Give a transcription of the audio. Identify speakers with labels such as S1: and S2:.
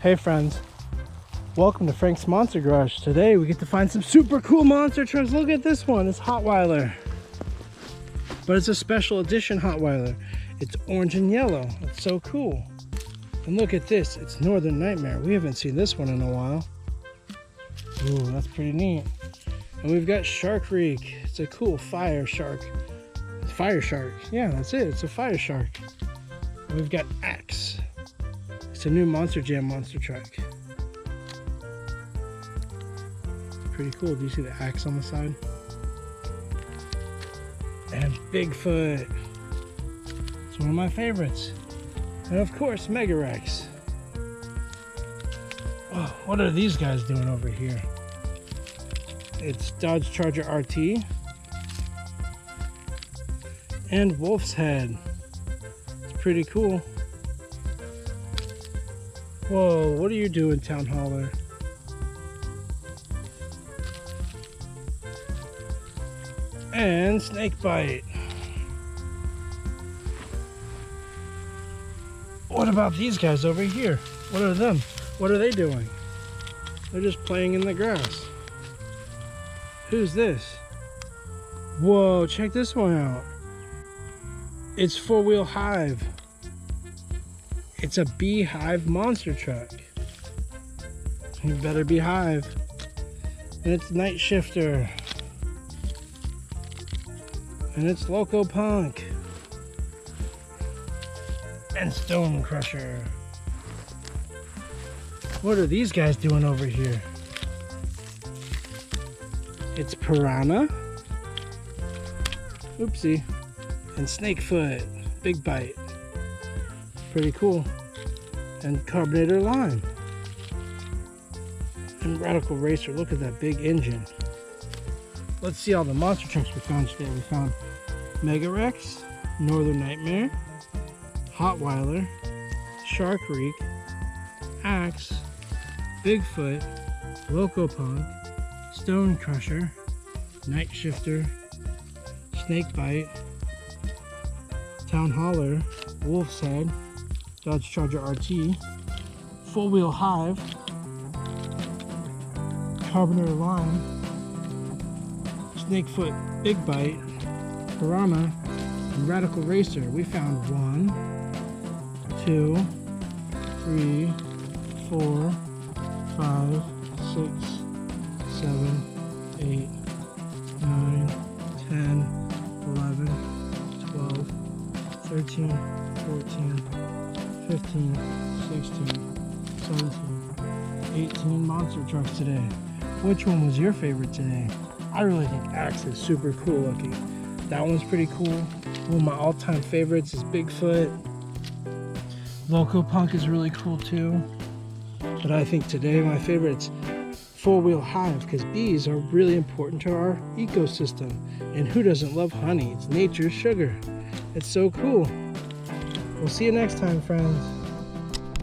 S1: Hey friends, welcome to Frank's Monster Garage. Today we get to find some super cool monster trucks. Look at this one, it's Hotweiler. But it's a special edition Hotweiler. It's orange and yellow, it's so cool. And look at this, it's Northern Nightmare. We haven't seen this one in a while. Ooh, that's pretty neat. And we've got Shark Reek. It's a cool fire shark. Fire shark, yeah, that's it, it's a fire shark. And we've got Axe. It's a new Monster Jam monster truck. Pretty cool. Do you see the axe on the side? And Bigfoot. It's one of my favorites. And of course, Mega Rex. Oh, what are these guys doing over here? It's Dodge Charger RT. And Wolf's Head. It's pretty cool. Whoa, what are you doing, Town Hauler? And Snakebite. What about these guys over here? What are them? What are they doing? They're just playing in the grass. Who's this? Whoa, check this one out. It's Four Wheel Hive. It's a beehive monster truck. You better be Hive. And it's Night Shifter. And it's Loco Punk. And Stone Crusher. What are these guys doing over here? It's Piranha. Oopsie. And Snakefoot. Big Bite. Pretty cool. And Carbonator Lime. And Radical Racer. Look at that big engine. Let's see all the monster trucks we found today. We found Mega Rex, Northern Nightmare, Hotweiler, Shark Reek, Axe, Bigfoot, Loco Punk, Stone Crusher, Night Shifter, Snakebite, Town Hauler, Wolf's Head, Dodge Charger RT, Four Wheel Hive, Carbonator Lime, Snakefoot Big Bite, Piranha, and Radical Racer. We found 1, 2, 3, 4, 5, 6, 7, 8, 9, 10, 11, 12, 13, 14, 15, 16, 17, 18 monster trucks today. Which one was your favorite today? I really think Axe is super cool looking. That one's pretty cool. One of my all-time favorites is Bigfoot. Loco Punk is really cool too. But I think today my favorite's Four Wheel Hive, because bees are really important to our ecosystem. And who doesn't love honey? It's nature's sugar. It's so cool. We'll see you next time, friends.